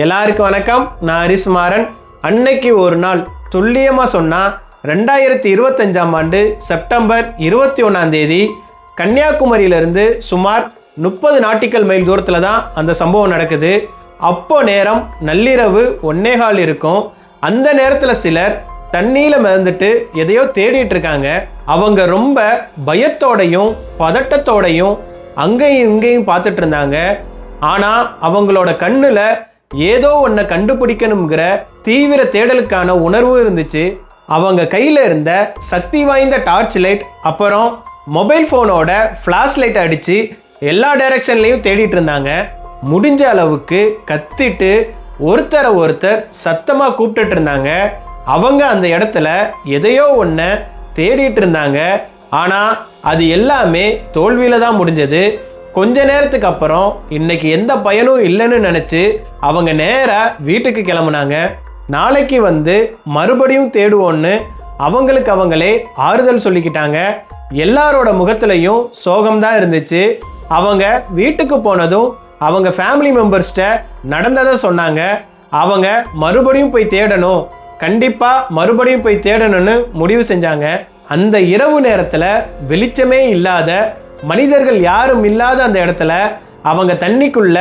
எல்லாருக்கும் வணக்கம். நான் ஹரிசுமாறன். அன்னைக்கு ஒரு நாள் துல்லியமாக சொன்னால் 2025ஆம் ஆண்டு செப்டம்பர் 21 கன்னியாகுமரியிலிருந்து சுமார் 30 நாட்டிக்கல் மைல் தூரத்தில் தான் அந்த சம்பவம் நடக்குது. அப்போ நேரம் நள்ளிரவு 1:15 இருக்கும். அந்த நேரத்தில் சிலர் தண்ணியில் மிதந்துட்டு எதையோ தேடிட்டு இருக்காங்க. அவங்க ரொம்ப பயத்தோடையும் பதட்டத்தோடையும் அங்கேயும் இங்கேயும் பார்த்துட்டு இருந்தாங்க. ஆனால் அவங்களோட கண்ணில் ஏதோ ஒன்றை கண்டுபிடிக்கணுங்கிற தீவிர தேடலுக்கான உணர்வு இருந்துச்சு. அவங்க கையில் இருந்த சக்தி வாய்ந்த டார்ச் லைட் அப்புறம் மொபைல் ஃபோனோட ஃப்ளாஷ் லைட் அடித்து எல்லா டைரக்ஷன்லையும் தேடிட்டு இருந்தாங்க. முடிஞ்ச அளவுக்கு கத்திட்டு ஒருத்தர் சத்தமாக கூப்பிட்டுட்டு இருந்தாங்க. அவங்க அந்த இடத்துல எதையோ ஒன்றை தேடிட்டு இருந்தாங்க. ஆனால் அது எல்லாமே தோல்வியில் தான் முடிஞ்சது. கொஞ்ச நேரத்துக்கு அப்புறம் இன்னைக்கு எந்த பயனும் இல்லைன்னு நினச்சி அவங்க நேராக வீட்டுக்கு கிளம்புனாங்க. நாளைக்கு வந்து மறுபடியும் தேடுவோன்னு அவங்களுக்கு அவங்களே ஆறுதல் சொல்லிக்கிட்டாங்க. எல்லாரோட முகத்துலையும் சோகம்தான் இருந்துச்சு. அவங்க வீட்டுக்கு போனதும் அவங்க ஃபேமிலி மெம்பர்ஸ்கிட்ட நடந்ததை சொன்னாங்க. அவங்க மறுபடியும் போய் தேடணும், கண்டிப்பாக மறுபடியும் போய் தேடணும்னு முடிவு செஞ்சாங்க. அந்த இரவு நேரத்தில் வெளிச்சமே இல்லாத, மனிதர்கள் யாரும் இல்லாத அந்த இடத்துல அவங்க தண்ணிக்குள்ள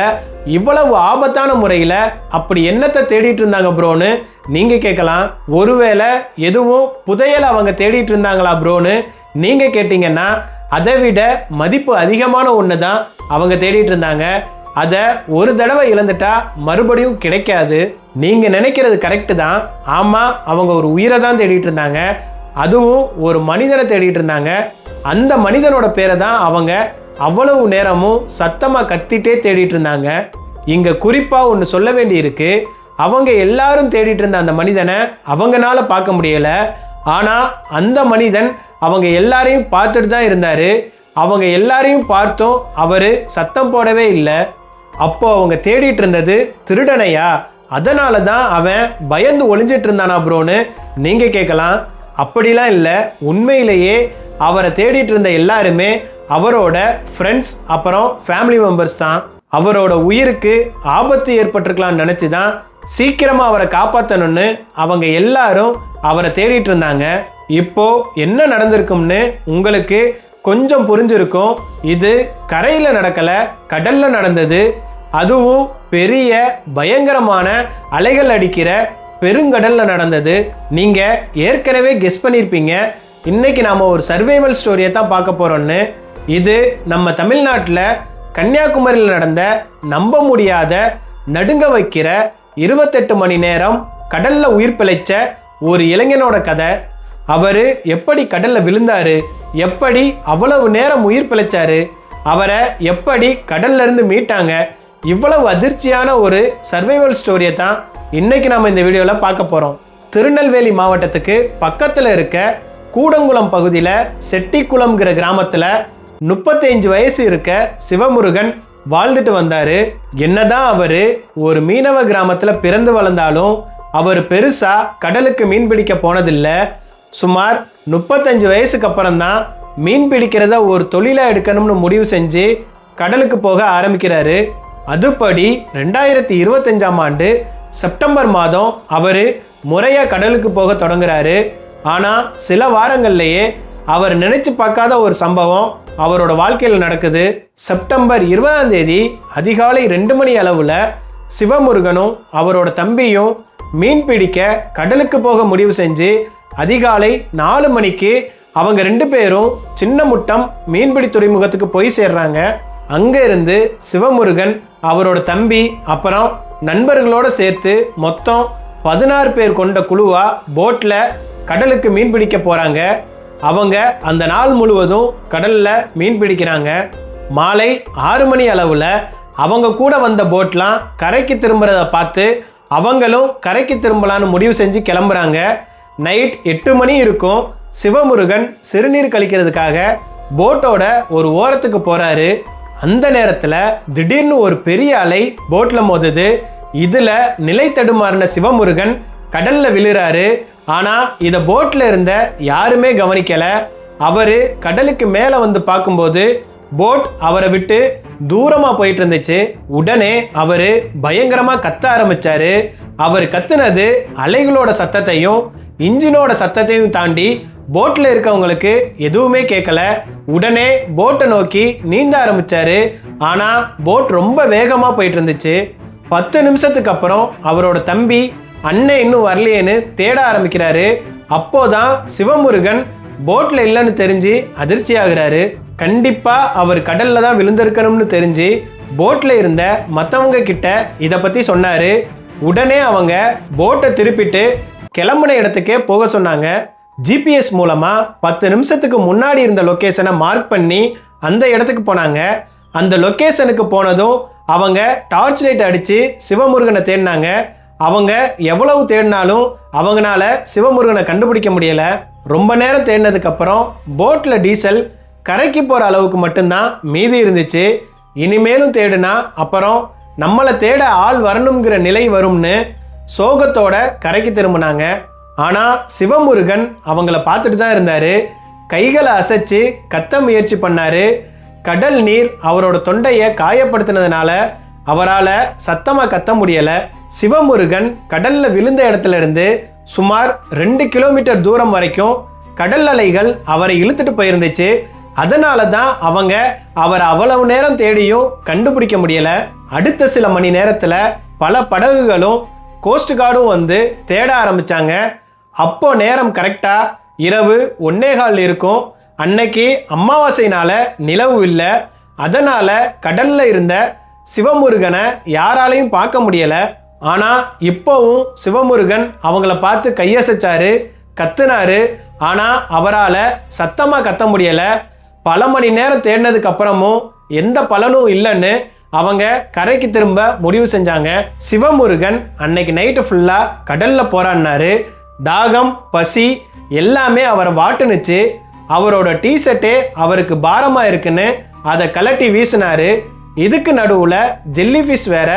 இவ்வளவு ஆபத்தான முறையில் அப்படி என்னத்தை தேடிட்டு இருந்தாங்க ப்ரோன்னு நீங்கள் கேட்கலாம். ஒருவேளை எதுவும் புதையல் அவங்க தேடிட்டு இருந்தாங்களா ப்ரோன்னு நீங்கள் கேட்டிங்கன்னா அதை விட மதிப்பு அதிகமான ஒன்று தான் அவங்க தேடிட்டு இருந்தாங்க. அதை ஒரு தடவை இழந்துட்டா மறுபடியும் கிடைக்காது. நீங்கள் நினைக்கிறது கரெக்டு தான். ஆமாம், அவங்க ஒரு உயிரை தான் தேடிட்டு இருந்தாங்க. அதுவும் ஒரு மனிதனை தேடிட்டு இருந்தாங்க. அந்த மனிதனோட பேரை தான் அவங்க அவ்வளவு நேரமும் சத்தமாக கத்திட்டே தேடிட்டு இருந்தாங்க. இங்கே குறிப்பாக ஒன்று சொல்ல வேண்டி இருக்கு. அவங்க எல்லாரும் தேடிட்டு இருந்த அந்த மனிதனை அவங்களால பார்க்க முடியலை. ஆனால் அந்த மனிதன் அவங்க எல்லாரையும் பார்த்துட்டு தான் இருந்தார். அவங்க எல்லாரையும் பார்த்தும் அவர் சத்தம் போடவே இல்லை. அப்போ அவங்க தேடிட்டு இருந்தது திருடனையா? அதனால தான் அவன் பயந்து ஒளிஞ்சிட்டு இருந்தானா ப்ரோன்னு நீங்கள் கேட்கலாம். அப்படிலாம் இல்லை. உண்மையிலேயே அவரை தேடிட்டு இருந்த எல்லாருமே அவரோட ஃப்ரெண்ட்ஸ் அப்புறம் ஃபேமிலி மெம்பர்ஸ் தான். அவரோட உயிருக்கு ஆபத்து ஏற்பட்டிருக்கலாம்னு நினச்சி தான் சீக்கிரமாக அவரை காப்பாற்றணும்னு அவங்க எல்லாரும் அவரை தேடிட்டு இருந்தாங்க. இப்போ என்ன நடந்திருக்கும்னு உங்களுக்கு கொஞ்சம் புரிஞ்சிருக்கும். இது கரையில் நடக்கலை, கடலில் நடந்தது. அதுவும் பெரிய பயங்கரமான அலைகள் அடிக்கிற பெருங்கடல்ல நடந்தது. நீங்கள் ஏற்கனவே கெஸ் பண்ணியிருப்பீங்க. இன்னைக்கு நாம் ஒரு சர்வைவல் ஸ்டோரியை தான் பார்க்க போகிறோன்னு. இது நம்ம தமிழ்நாட்டில் கன்னியாகுமரியில் நடந்த நம்ப முடியாத, நடுங்க வைக்கிற 28 மணி நேரம் கடலில் உயிர் பிழைச்ச ஒரு இளைஞனோட கதை. அவர் எப்படி கடலில் விழுந்தாரு, எப்படி அவ்வளவு நேரம் உயிர் பிழைச்சாரு, அவரை எப்படி கடல்ல இருந்து மீட்டாங்க, இவ்வளவு அதிர்ச்சியான ஒரு சர்வைவல் ஸ்டோரியை தான் இன்னைக்கு நம்ம இந்த வீடியோவில் பார்க்க போகிறோம். திருநெல்வேலி மாவட்டத்துக்கு பக்கத்தில் இருக்க கூடங்குளம் பகுதியில் செட்டிக்குளம்ங்கிற கிராமத்தில் 35 வயசு இருக்க சிவமுருகன் வாழ்ந்துட்டு வந்தார். என்னதான் அவர் ஒரு மீனவ கிராமத்தில் பிறந்து வளர்ந்தாலும் அவர் பெருசாக கடலுக்கு மீன் பிடிக்க போனதில்லை. சுமார் 35 வயசுக்கு அப்புறம் தான் மீன் பிடிக்கிறத ஒரு தொழிலாக எடுக்கணும்னு முடிவு செஞ்சு கடலுக்கு போக ஆரம்பிக்கிறாரு. அதுபடி 2025ஆம் ஆண்டு செப்டம்பர் மாதம் அவர் முறையாக கடலுக்கு போக தொடங்குறாரு. ஆனால் சில வாரங்கள்லேயே அவர் நினைச்சு பார்க்காத ஒரு சம்பவம் அவரோட வாழ்க்கையில் நடக்குது. செப்டம்பர் 20 அதிகாலை 2 மணி அளவில் சிவமுருகனும் அவரோட தம்பியும் மீன் பிடிக்க கடலுக்கு போக முடிவு செஞ்சு அதிகாலை 4 மணிக்கு அவங்க 2 பேரும் சின்னமுட்டம் மீன்பிடி துறைமுகத்துக்கு போய் சேர்றாங்க. அங்கே இருந்து சிவமுருகன் அவரோட தம்பி அப்புறம் நண்பர்களோடு சேர்த்து மொத்தம் 16 பேர் கொண்ட குழுவா போட்டில் கடலுக்கு மீன் பிடிக்க போகிறாங்க. அவங்க அந்த நாள் முழுவதும் கடலில் மீன் பிடிக்கிறாங்க. மாலை 6 மணி அளவில் அவங்க கூட வந்த போட்லாம் கரைக்கு திரும்புறத பார்த்து அவங்களும் கரைக்கு திரும்பலான்னு முடிவு செஞ்சு கிளம்புறாங்க. நைட் 8 மணி இருக்கும். சிவமுருகன் சிறுநீர் கழிக்கிறதுக்காக போட்டோட ஒரு ஓரத்துக்கு போகிறாரு. அந்த நேரத்தில் திடீர்னு ஒரு பெரிய அலை போட்டில் மோதுது. இதில் நிலை தடுமாறின சிவமுருகன் கடலில் விழுறாரு. ஆனால் இதை போட்டில் இருந்த யாருமே கவனிக்கலை. அவர் கடலுக்கு மேலே வந்து பார்க்கும்போது போட் அவரை விட்டு தூரமா போயிட்டு இருந்துச்சு. உடனே அவரு பயங்கரமா கத்த ஆரம்பிச்சாரு. அவர் கத்துனது அலைகளோட சத்தத்தையும் இன்ஜினோட சத்தத்தையும் தாண்டி போட்ல இருக்கவங்களுக்கு எதுவுமே கேட்கல. உடனே போட்டை நோக்கி நீந்த ஆரம்பிச்சாரு. ஆனா போட் ரொம்ப வேகமா போயிட்டு இருந்துச்சு. 10 நிமிஷத்துக்கு அப்புறம் அவரோட தம்பி அண்ணன் இன்னும் வரலையேன்னு தேட ஆரம்பிக்கிறாரு. அப்போதான் சிவமுருகன் போட்ல இல்லைன்னு தெரிஞ்சு அதிர்ச்சி ஆகுறாரு. கண்டிப்பா அவர் கடல்ல தான் விழுந்திருக்கணும்னு தெரிஞ்சு போட்ல இருந்த மற்றவங்க கிட்ட இதை பத்தி சொன்னாரு. உடனே அவங்க போட்டை திருப்பிட்டு கிளம்புன இடத்துக்கே போக சொன்னாங்க. ஜிபிஎஸ் மூலமா 10 நிமிஷத்துக்கு முன்னாடி இருந்த லொக்கேஷனை மார்க் பண்ணி அந்த இடத்துக்கு போனாங்க. அந்த லொக்கேஷனுக்கு போனதும் அவங்க டார்ச் லைட் அடிச்சு சிவமுருகனை தேடினாங்க. அவங்க எவ்வளவு தேடினாலும் அவங்களால சிவமுருகனை கண்டுபிடிக்க முடியல. ரொம்ப நேரம் தேடினதுக்கு அப்புறம் போட்ல டீசல் கரைக்கு போற அளவுக்கு மட்டும்தான் மீதி இருந்துச்சு. இனிமேலும் தேடுனா அப்புறம் நம்மளை தேட ஆள் வரணுங்கிற நிலை வரும்னு சோகத்தோட கரைக்கு திரும்பினாங்க. ஆனா சிவமுருகன் அவங்கள பார்த்துட்டு தான் இருந்தாரு. கைகளை அசைச்சு கத்த முயற்சி பண்ணாரு. கடல் நீர் அவரோட தொண்டையை காயப்படுத்தினதுனால அவரால் சத்தமாக கத்த முடியல. சிவமுருகன் கடல்ல விழுந்த இடத்துல இருந்து சுமார் 2 கிலோமீட்டர் தூரம் வரைக்கும் கடல் அலைகள் அவரை இழுத்துட்டு போயிருந்துச்சு. அதனால தான் அவங்க அவரை அவ்வளவு நேரம் தேடியும் கண்டுபிடிக்க முடியல. அடுத்த சில மணி நேரத்தில் பல படகுகளும் கோஸ்ட் கார்டும் வந்து தேட ஆரம்பிச்சாங்க. அப்போ நேரம் கரெக்டா இரவு 1:15 இருக்கும். அன்னைக்கு அமாவாசைனால நிலவு இல்லை. அதனால கடல்ல இருந்த சிவமுருகனை யாராலையும் பார்க்க முடியல. ஆனா இப்போவும் சிவமுருகன் அவங்கள பார்த்து கையசைச்சாரு, கத்துனாரு. ஆனா அவரால் சத்தமா கத்த முடியல. பல மணி நேரம் தேடினதுக்கு அப்புறமும் எந்த பலனும் இல்லைன்னு அவங்க கரைக்கு திரும்ப முடிவு செஞ்சாங்க. சிவமுருகன் அன்னைக்கு நைட்டு ஃபுல்லா கடல்ல போராடினாரு. தாகம் பசி எல்லாமே அவரை வாட்டுனுச்சு. அவரோட டிஷர்ட்டே அவருக்கு பாரமா இருக்குன்னு அதை கலட்டி வீசினாரு. இதுக்கு நடுவுல ஜெல்லிஃபிஷ் வேற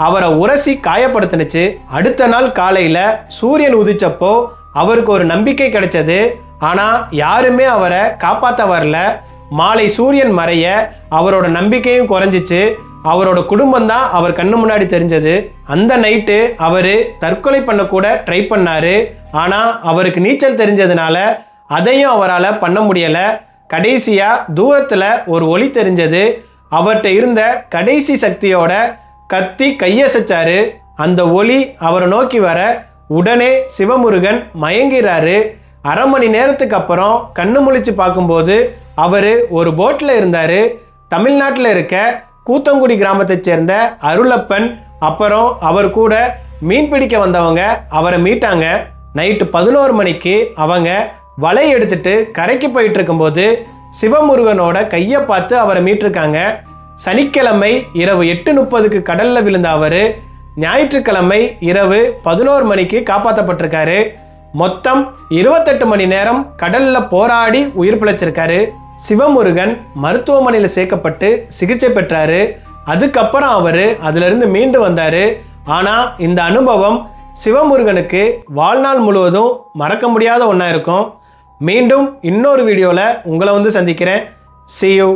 அவரை உரசி காயப்படுத்தினுச்சு. அடுத்த நாள் காலையில சூரியன் உதிச்சப்போ அவருக்கு ஒரு நம்பிக்கை கிடைச்சது. ஆனா யாருமே அவரை காப்பாற்ற வரல. மாலை சூரியன் மறைய அவரோட நம்பிக்கையும் குறைஞ்சிச்சு. அவரோட குடும்பம் தான் அவர் கண்ணு முன்னாடி தெரிஞ்சது. அந்த நைட்டு அவரு தற்கொலை பண்ண கூட ட்ரை பண்ணாரு. ஆனா அவருக்கு நீச்சல் தெரிஞ்சதுனால அதையும் அவரால் பண்ண முடியல. கடைசியா தூரத்துல ஒரு ஒளி தெரிஞ்சது. அவர்கிட்ட இருந்த கடைசி சக்தியோட கத்தி கையசைச்சாரு. அந்த ஒளி அவரை நோக்கி வர உடனே சிவமுருகன் மயங்கிறாரு. அரை மணி நேரத்துக்கு அப்புறம் கண்ணு முழிச்சு பார்க்கும்போது அவரு ஒரு போட்ல இருந்தாரு. தமிழ்நாட்டில் இருக்க கூத்தங்குடி கிராமத்தை சேர்ந்த அருளப்பன் அப்புறம் அவர் கூட மீன் பிடிக்க வந்தவங்க அவரை மீட்டாங்க. நைட்டு 11 மணிக்கு அவங்க வலை எடுத்துட்டு கரைக்கு போயிட்டு இருக்கும்போது சிவமுருகனோட கையை பார்த்து அவரை மீட்டிருக்காங்க. சனிக்கிழமை இரவு 8:30க்கு கடல்ல விழுந்த அவரு ஞாயிற்றுக்கிழமை இரவு 11 மணிக்கு காப்பாற்றப்பட்டிருக்காரு. மொத்தம் 28 மணி நேரம் கடல்ல போராடி உயிர் பிழைச்சிருக்காரு. சிவமுருகன் மருத்துவமனையில் சேர்க்கப்பட்டு சிகிச்சை பெற்றாரு. அதுக்கப்புறம் அவரு அதுல இருந்து மீண்டு வந்தாரு. ஆனா இந்த அனுபவம் சிவமுருகனுக்கு வாழ்நாள் முழுவதும் மறக்க முடியாத ஒன்றா இருக்கும். மீண்டும் இன்னொரு வீடியோவில் உங்களை வந்து சந்திக்கிறேன். See you.